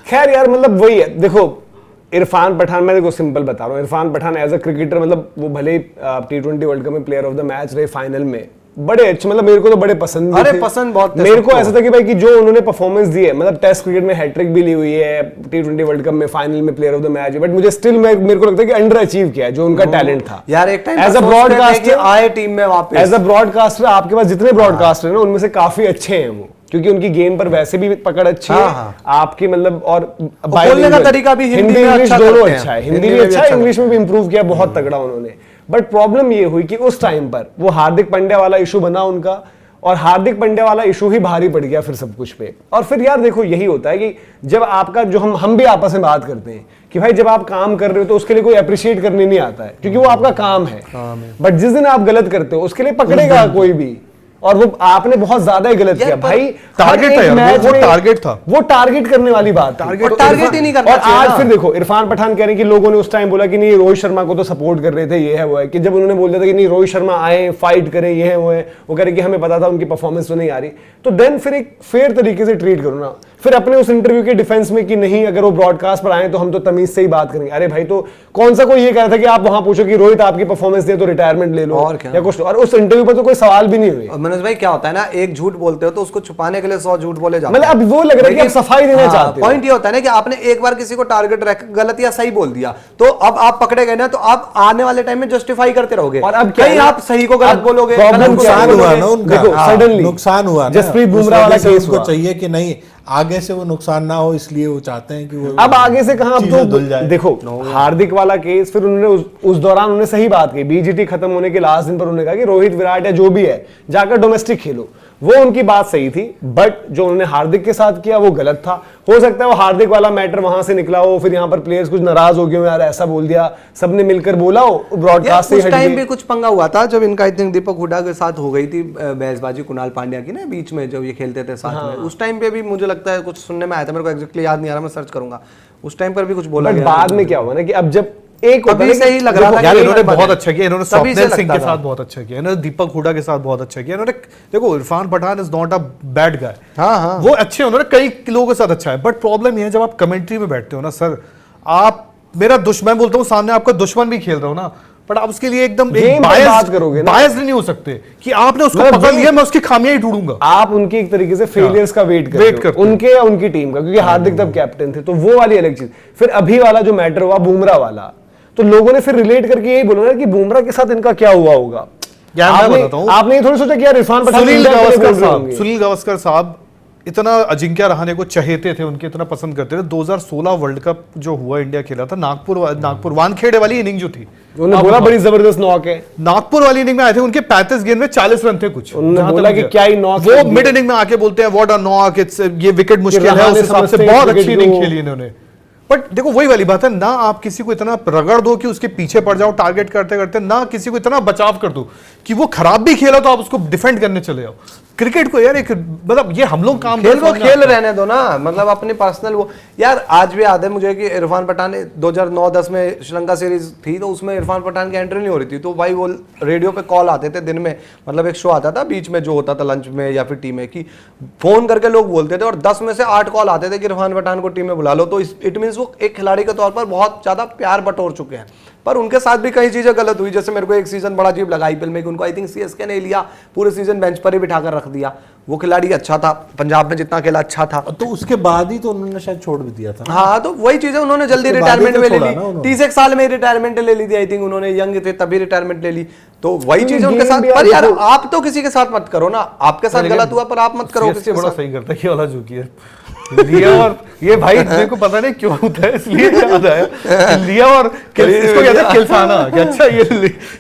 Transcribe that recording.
खैर यार मतलब वही है, देखो इरफान पठान, मैं देखो सिंपल बता रहा हूँ, Irfan Pathan as a cricketer मतलब वो भले T20 वर्ल्ड कप में प्लेयर ऑफ द मैच रहे फाइनल में, बड़े अच्छे, मतलब मेरे को तो बड़े पसंद भी थे। पसंद बहुत थे मेरे को ऐसा था कि भाई कि जो उन्होंने परफॉर्मेंस दी है, मतलब टेस्ट क्रिकेट में हैट्रिक भी ली हुई है, T20 वर्ल्ड कप में फाइनल में player of the match, but मुझे स्टिल मेरे को लगता है कि अंडर अचीव किया है जो उनका टैलेंट था यार। एक टाइम एज अ ब्रॉडकास्टर आए टीम में वापस, एज अ ब्रॉडकास्टर आपके पास जितने ब्रॉडकास्टर हैं ना उनमें से काफी अच्छे हैं वो, क्योंकि उनकी गेम पर वैसे भी पकड़ अच्छी है आपकी, मतलब और बोलने का तरीका भी हिंदी इंग्लिश दोनों अच्छा है, हिंदी भी अच्छा है, इंग्लिश में भी इंप्रूव किया बहुत तगड़ा उन्होंने। बट प्रॉब्लम ये हुई कि उस टाइम पर वो हार्दिक पांड्या वाला इशू बना उनका, और हार्दिक पांड्या वाला इशू ही भारी पड़ गया फिर सब कुछ पे। और फिर यार देखो यही होता है कि जब आपका जो हम भी आपस में बात करते हैं कि भाई जब आप काम कर रहे हो तो उसके लिए कोई अप्रिशिएट करने नहीं आता है, क्योंकि वो आपका काम है। बट जिस दिन आप गलत करते हो उसके लिए पकड़ेगा कोई भी, और वो आपने बहुत ज्यादा ही गलत किया भाई। टारगेट था यार, वो टारगेट था, वो टारगेट करने वाली बात, टारगेट ही नहीं करना चाहिए। और आज फिर देखो इरफान पठान कह रहे हैं कि लोगों ने उस टाइम बोला कि नहीं रोहित शर्मा को तो सपोर्ट कर रहे थे, ये है वो है, कि जब उन्होंने बोल दिया था कि नहीं रोहित शर्मा आए फाइट करें, ये है वो है, वो कह रहे कि हमें पता था उनकी परफॉर्मेंस तो नहीं आ रही, तो देन फिर एक फेयर तरीके से ट्रीट करो ना। फिर अपने उस इंटरव्यू के डिफेंस में कि नहीं अगर वो ब्रॉडकास्ट पर आए तो हम तो तमीज से ही बात करेंगे। अरे भाई तो कौन सा कोई ये कह रहा था कि आप वहां पूछो कि रोहित आपकी परफॉर्मेंस दे तो रिटायरमेंट ले लो और या कुछ, और उस इंटरव्यू पर तो कोई सवाल भी नहीं हुए। मनोज भाई क्या होता है ना, एक झूठ बोलते हो तो उसको छुपाने के लिए 100 झूठ बोले जाते हैं। मतलब अब वो लग रहा है कि आप सफाई देना चाहते हो। पॉइंट ये होता है ना कि आपने एक बार किसी को टारगेट रख गलत या सही बोल दिया तो अब आप पकड़े गए ना, तो आप आने वाले टाइम में जस्टिफाई करते रहोगे, और अब क्या आप सही को गलत बोलोगे, नुकसान हुआ ना उनका, सडनली नुकसान हुआ, जसप्रीत बुमराह वाला केस को चाहिए कि नहीं आगे से वो नुकसान ना हो, इसलिए वो चाहते हैं कि वो अब आगे से कहां, अब तो देखो हार्दिक वाला केस, फिर उन्होंने उस दौरान उन्होंने सही बात की, बीजीटी खत्म होने के लास्ट दिन पर उन्होंने कहा कि रोहित विराट या जो भी है जाकर डोमेस्टिक खेलो, वो उनकी बात सही थी। बट जो उन्होंने हार्दिक के साथ किया वो गलत था। हो सकता है वो हार्दिक वाला मैटर वहां से निकला हो, फिर यहाँ पर प्लेयर्स कुछ नाराज हो गए, यार ऐसा बोल दिया, सबने मिलकर बोला हो, ब्रॉडकास्ट से उस टाइम भी कुछ पंगा हुआ था जब इनका आई थिंक दीपक हुड्डा के साथ हो गई थी बहसबाजी कुणाल पांड्या की ना बीच में, जब ये खेलते थे साथ में, उस टाइम पे भी मुझे लगता है कुछ सुनने में आया था, मेरे को एग्जैक्टली याद नहीं आ रहा, मैं सर्च करूंगा। उस टाइम पर भी कुछ बोला गया। बाद में क्या हुआ ना कि अब जब एक अभी से ही लग रहा था यार इन्होंने बहुत अच्छा किया, इन्होंने स्वप्निल सिंह के था। साथ बहुत अच्छा किया, इन्होंने दीपक हुड्डा के साथ बहुत अच्छा किया, इन्होंने देखो Irfan Pathan is not a bad guy, हाँ वो अच्छे, उन्होंने कई लोगों के साथ अच्छा है। बट प्रॉब्लम ये है जब आप कमेंट्री में बैठते हो ना सर, आप मेरा दुश्मन बोलता हूँ, सामने आपका दुश्मन भी खेल रहा हो ना, बट आप उसके लिए एकदम बात करोगे ना, बायस नहीं हो सकते कि आपने उसको पकड़ लिया, मैं उसकी खामियां ही ढूंढूंगा। आप उनकी एक तरीके से फेलियर्स का वेट करते हो, उनके या उनकी टीम का, क्योंकि हार्दिक तब कैप्टन थे, तो वो वाली अलग चीज। फिर अभी वाला जो मैटर हुआ बुमराह वाला, तो लोगों ने फिर रिलेट करके यही बोला ना कि बुमराह के साथ इनका क्या हुआ होगा। आपने ये थोड़ी सोचा कि यार इरफान पठान, सुनील गावस्कर साहब इतना अजिंक्य रहाणे को चहेते थे, उनके इतना पसंद करते थे। 2016 वर्ल्ड कप जो हुआ इंडिया खेला था, नागपुर वानखेड़े वाली इनिंग जो थी, उन्होंने बोला बड़ी जबरदस्त नॉक है, नागपुर वाली इनिंग में आए थे, उनके 35 गेंद में 40 रन थे कुछ, उन्होंने बोला कि क्या ही नॉक, वो मिड इनिंग में आके बोलते हैं व्हाट अ नॉक, इट्स ये विकेट मुश्किल है, उस हिसाब से बहुत अच्छी इनिंग खेली इन्होंने। बट देखो वही वाली बात है ना, आप किसी को इतना रगड़ दो कि उसके पीछे पड़ जाओ टारगेट करते करते, ना किसी को इतना बचाव कर दो कि वो खराब भी खेला तो आप उसको डिफेंड करने चले जाओ। क्रिकेट को यार एक मतलब ये हम लोग काम खेल रहने दो ना, मतलब अपने पर्सनल वो यार। आज भी याद है मुझे कि इरफान पठान 2009-10 में श्रीलंका सीरीज थी, तो उसमें इरफान पठान की एंट्री नहीं हो रही थी, तो भाई वो रेडियो पे कॉल आते थे दिन में, मतलब एक शो आता था बीच में जो होता था लंच में या फिर टीम में, कि फोन करके लोग बोलते थे और 10 में से 8 कॉल आते थे कि इरफान पठान को टीम में बुला लो। तो इट मीन्स वो एक खिलाड़ी के तौर पर बहुत ज्यादा प्यार बटोर चुके हैं। पर उनके साथ भी कई चीजें गलत हुई, जैसे मेरे को एक सीजन बड़ा अजीब लगा आईपीएल में कि उनको आई थिंक सीएसके ने लिया, पूरे सीजन बेंच पर ही बिठाकर रख दिया। वो खिलाड़ी अच्छा था, पंजाब में जितना खेला अच्छा था, तो उसके बाद ही तो उन्होंने शायद छोड़ भी दिया था। हाँ, तो वही चीजें उन्होंने जल्दी रिटायरमेंट में ले ली, 31 साल में रिटायरमेंट ले ली थी आई थिंक उन्होंने, यंग थे तभी रिटायरमेंट ले ली। तो वही चीजें उनके साथ। पर यार आप तो किसी के साथ मत करो ना, आपके साथ गलत हुआ पर आप मत करो किसी के साथ। बड़ा सही करता है ये वाला जो किया लिया, और ये भाई मेरे को पता नहीं क्यों होता है, इसलिए याद आया लिया और इसको कहते हैं किलसाना। अच्छा ये